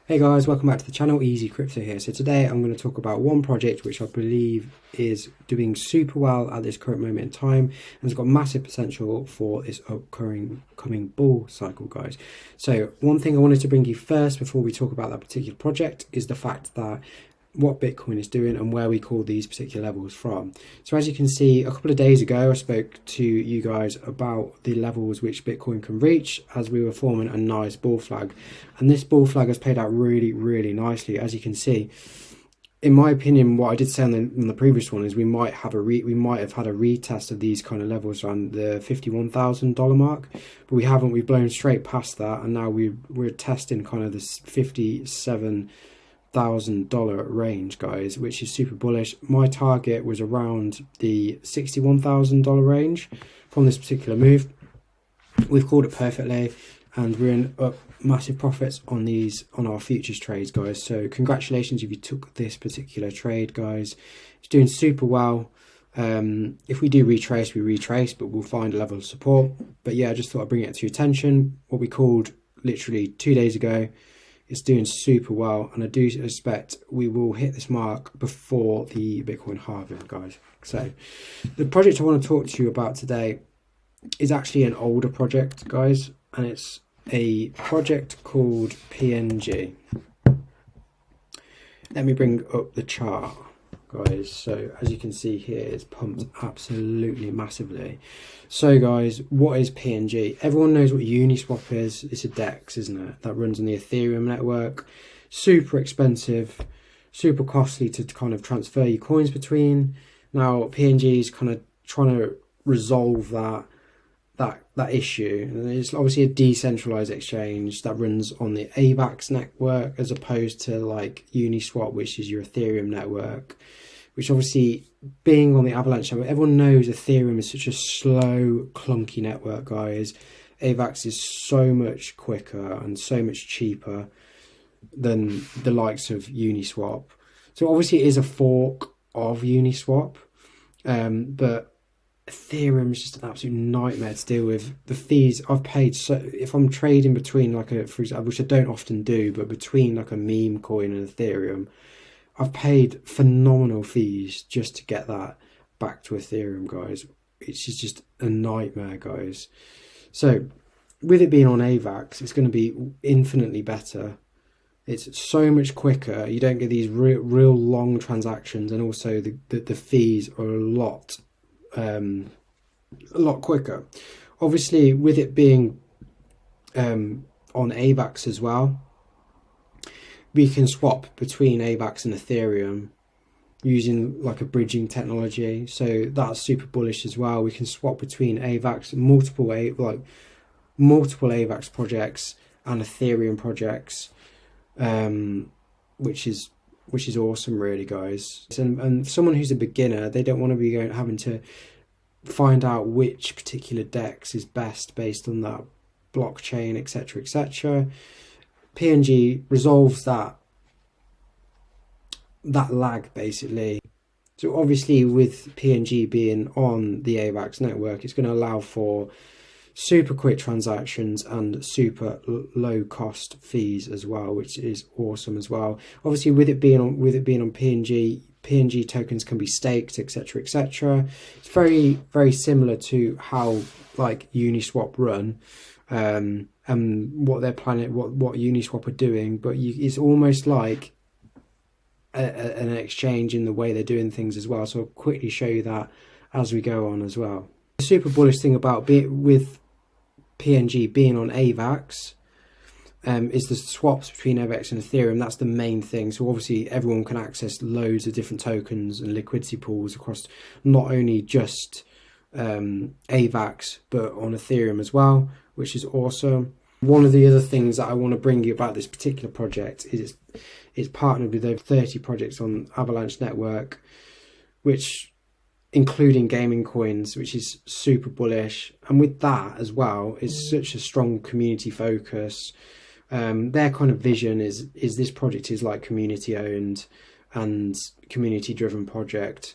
Hey guys, welcome back to the channel. Easy Crypto here. So today I'm going to talk about one project which I believe is doing super well at this current moment in time and has got massive potential for this coming bull cycle, guys. So one thing I wanted to bring you first before we talk about that particular project is the fact that what Bitcoin is doing and where we call these particular levels from. So as you can see, a couple of days ago I spoke to you guys about the levels which Bitcoin can reach as we were forming a nice bull flag, and this bull flag has played out really nicely. As you can see, in my opinion, what I did say on the previous one is we might have had a retest of these kind of levels around the $51,000 mark, but we haven't. We've blown straight past that, and now we're testing kind of this $57,000 range, guys, which is super bullish. My target was around the $61,000 range from this particular move. We've called it perfectly, and we're in up massive profits on our futures trades, guys. So congratulations if you took this particular trade, guys. It's doing super well. If we do retrace, we retrace, but we'll find a level of support. But yeah, I just thought I'd bring it to your attention. What we called literally 2 days ago, it's doing super well, and I do expect we will hit this mark before the Bitcoin halving, guys. So the project I want to talk to you about today is actually an older project, guys, and it's a project called PNG. Let me bring up the chart, guys. So as you can see here, it's pumped absolutely massively. So guys, what is PNG? Everyone knows what Uniswap is. It's a DEX, isn't it? That runs on the Ethereum network. Super expensive, super costly to kind of transfer your coins between. Now PNG is kind of trying to resolve that issue. And it's obviously a decentralized exchange that runs on the AVAX network as opposed to like Uniswap, which is your Ethereum network, which obviously being on the Avalanche network, everyone knows Ethereum is such a slow, clunky network, guys. AVAX is so much quicker and so much cheaper than the likes of Uniswap. So obviously it is a fork of Uniswap, but Ethereum is just an absolute nightmare to deal with. The fees I've paid, so if I'm trading between like for example, which I don't often do, but between like a meme coin and Ethereum, I've paid phenomenal fees just to get that back to Ethereum, guys. It's just a nightmare, guys. So with it being on AVAX, it's going to be infinitely better. It's so much quicker. You don't get these real long transactions, and also the fees are a lot quicker. Obviously with it being on AVAX as well, we can swap between AVAX and Ethereum using like a bridging technology, so that's super bullish as well. We can swap between AVAX, multiple AVAX projects and Ethereum projects, which is awesome, really, guys. And someone who's a beginner, they don't want to be having to find out which particular DEX is best based on that blockchain, etc. PNG resolves that lag, basically. So obviously with PNG being on the AVAX network, it's going to allow for super quick transactions and super low cost fees as well, which is awesome as well. Obviously with it being on PNG tokens can be staked, etc. It's very similar to how like Uniswap run, and what they're planning, what Uniswap are doing, but it's almost like an exchange in the way they're doing things as well. So I'll quickly show you that as we go on as well. The super bullish thing about with PNG being on AVAX is the swaps between AVAX and Ethereum. That's the main thing. So obviously everyone can access loads of different tokens and liquidity pools across not only just AVAX but on Ethereum as well, which is awesome. One of the other things that I want to bring you about this particular project is it's partnered with over 30 projects on Avalanche network, which including gaming coins, which is super bullish. And with that as well, it's such a strong community focus. Their kind of vision is this project is like community owned and community driven project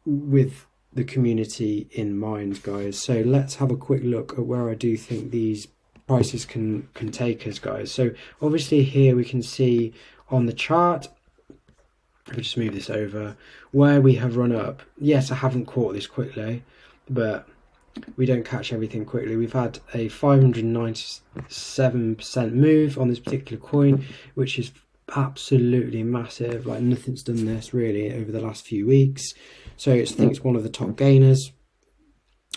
with the community in mind, guys. So let's have a quick look at where I do think these prices can take us, guys. So obviously here we can see on the chart, if we just move this over, where we have run up. Yes, I haven't caught this quickly, but we don't catch everything quickly. We've had a 597% move on this particular coin, which is absolutely massive. Like, nothing's done this really over the last few weeks. So I think it's one of the top gainers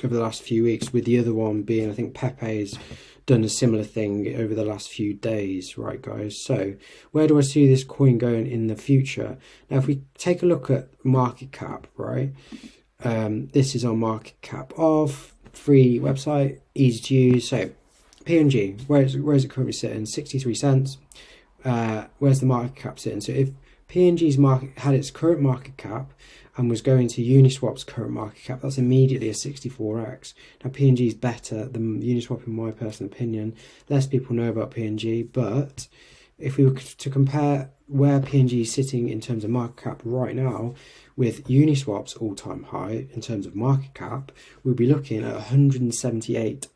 over the last few weeks, with the other one being, I think Pepe's done a similar thing over the last few days, right, guys? So where do I see this coin going in the future? Now, if we take a look at market cap, right, this is our market cap of free website, easy to use. So PNG, where is it currently sitting? 63 cents. Where's the market cap sitting? So if PNG's market had its current market cap and was going to Uniswap's current market cap, that's immediately a 64x. Now PNG is better than Uniswap in my personal opinion. Less people know about PNG, but if we were to compare where PNG is sitting in terms of market cap right now with Uniswap's all-time high in terms of market cap, we'll be looking at 178x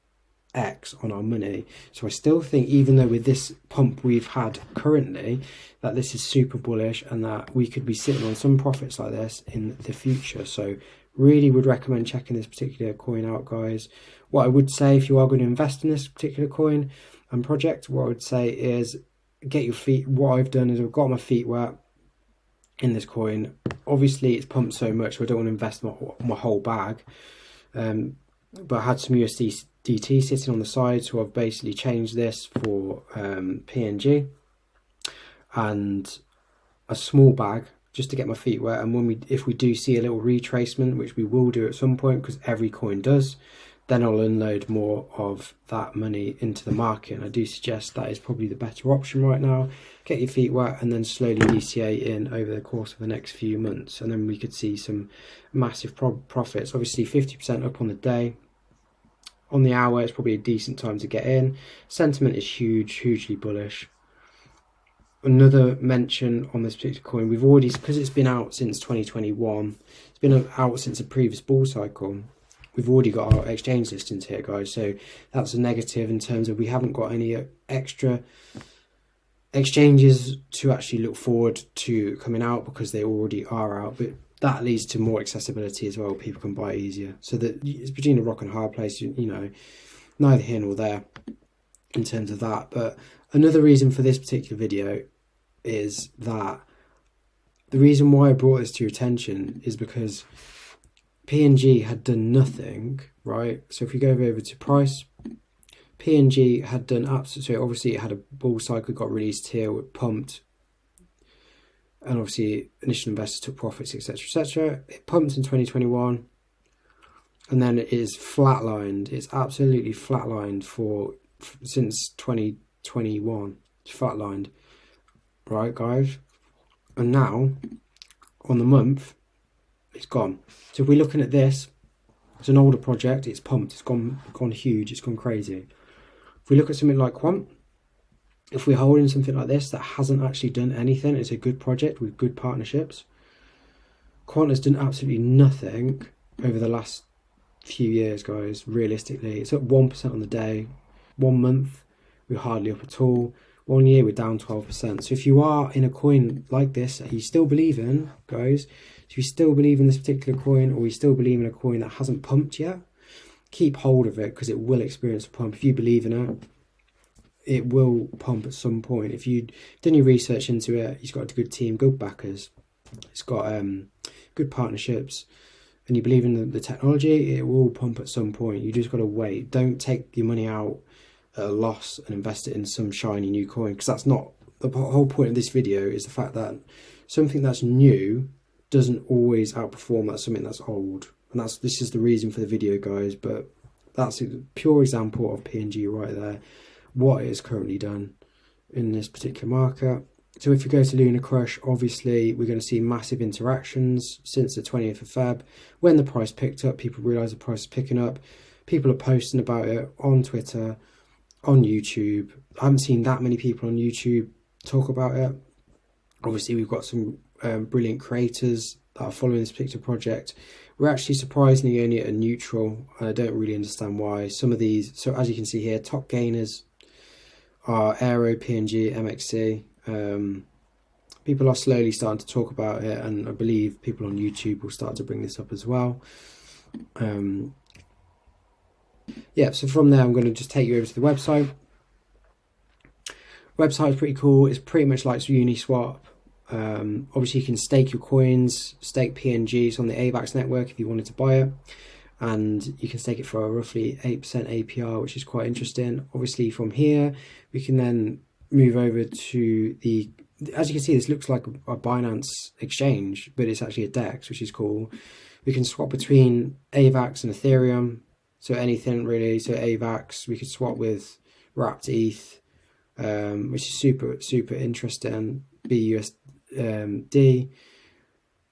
on our money. So I still think, even though with this pump we've had currently, that this is super bullish and that we could be sitting on some profits like this in the future. So really would recommend checking this particular coin out, guys. What I would say, if you are going to invest in this particular coin and project, what I would say is get your feet. What I've done is I've got my feet wet in this coin. Obviously it's pumped so much, so I don't want to invest my whole bag, but I had some USDT sitting on the side, so I've basically changed this for PNG and a small bag just to get my feet wet. And if we do see a little retracement, which we will do at some point because every coin does, then I'll unload more of that money into the market. And I do suggest that is probably the better option right now. Get your feet wet and then slowly DCA in over the course of the next few months, and then we could see some massive profits. Obviously 50% up on the day. On the hour, it's probably a decent time to get in. Sentiment is hugely bullish. Another mention on this particular coin, we've already, because it's been out since 2021, it's been out since a previous bull cycle, we've already got our exchange listings here, guys. So that's a negative in terms of we haven't got any extra exchanges to actually look forward to coming out because they already are out. But that leads to more accessibility as well. People can buy easier. So that it's between a rock and a hard place, you know, neither here nor there in terms of that. But another reason for this particular video is that the reason why I brought this to your attention is because PNG had done nothing, right? So if we go over to price, PNG had done absolutely, so obviously it had a bull cycle, got released here, it pumped, and obviously initial investors took profits, etc, etc. It pumped in 2021, and then it is flatlined. It's absolutely flatlined since 2021. It's flatlined, right, guys? And now on the month, it's gone. So if we're looking at this, it's an older project. It's pumped. It's gone huge. It's gone crazy. If we look at something like Quant, if we're holding something like this that hasn't actually done anything, it's a good project with good partnerships. Quant has done absolutely nothing over the last few years, guys. Realistically, it's up 1% on the day. 1 month, we're hardly up at all. 1 year, we're down 12%. So if you are in a coin like this, are you still believing, guys? If you still believe in this particular coin, or you still believe in a coin that hasn't pumped yet, keep hold of it because it will experience a pump. If you believe in it, it will pump at some point. If you've done your research into it, it's got a good team, good backers, it's got good partnerships, and you believe in the technology, it will pump at some point. You just got to wait. Don't take your money out at a loss and invest it in some shiny new coin, because that's not the whole point of this video. Is the fact that something that's new doesn't always outperform that something that's old, and this is the reason for the video, guys. But that's a pure example of PNG right there, what it is currently done in this particular market. So if you go to Luna Crush, obviously we're going to see massive interactions since the 20th of Feb. When the price picked up, people realised the price is picking up. People are posting about it on Twitter, on YouTube. I haven't seen that many people on YouTube talk about it. Obviously we've got some brilliant creators that are following this particular project. We're actually surprisingly only at a neutral, and I don't really understand why. Some of these, so as you can see here, top gainers are Aero, PNG, MXC. People are slowly starting to talk about it, and I believe people on YouTube will start to bring this up as well. Yeah, so from there I'm going to just take you over to the website. Website is pretty cool. It's pretty much like Uniswap. Obviously you can stake your coins, stake PNGs on the AVAX network if you wanted to buy it, and you can stake it for a roughly 8% APR, which is quite interesting. Obviously from here we can then move over to the, as you can see, this looks like a Binance exchange, but it's actually a DEX, which is cool. We can swap between AVAX and Ethereum, so anything really. So AVAX we could swap with wrapped ETH, which is super interesting. BUSD.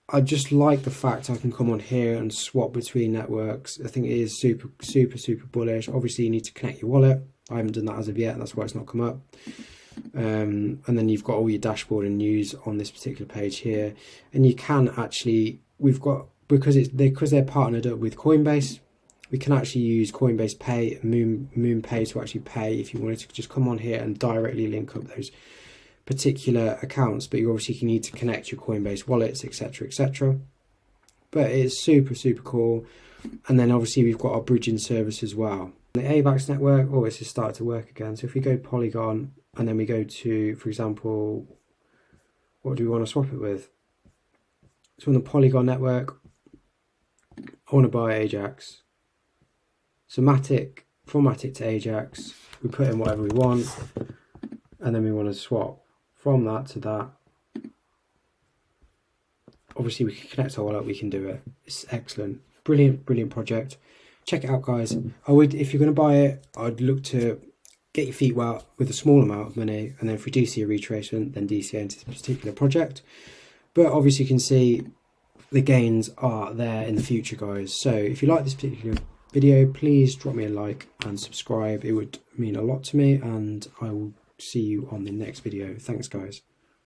I just like the fact I can come on here and swap between networks. I think it is super bullish. Obviously you need to connect your wallet. I haven't done that as of yet, that's why it's not come up. And then you've got all your dashboard and news on this particular page here, and you can actually, we've got, because they're partnered up with Coinbase, we can actually use Coinbase Pay and Moon Pay to actually pay if you wanted to just come on here and directly link up those particular accounts, but you obviously need to connect your Coinbase wallets, etc. But it's super cool. And then obviously we've got our bridging service as well. The AVAX network, oh, it's just started to work again. So if we go Polygon and then we go to, for example, what do we want to swap it with? So on the Polygon network, I want to buy Ajax. So Matic, from Matic to Ajax, we put in whatever we want, and then we want to swap from that to that. Obviously we can connect our wallet, we can do it. It's excellent. Brilliant project. Check it out, guys. I would, if you're going to buy it, I'd look to get your feet wet with a small amount of money, and then if we do see a retracement, then DCA into this particular project. But obviously you can see the gains are there in the future, guys. So if you like this particular video, please drop me a like and subscribe. It would mean a lot to me, and I will see you on the next video. Thanks, guys.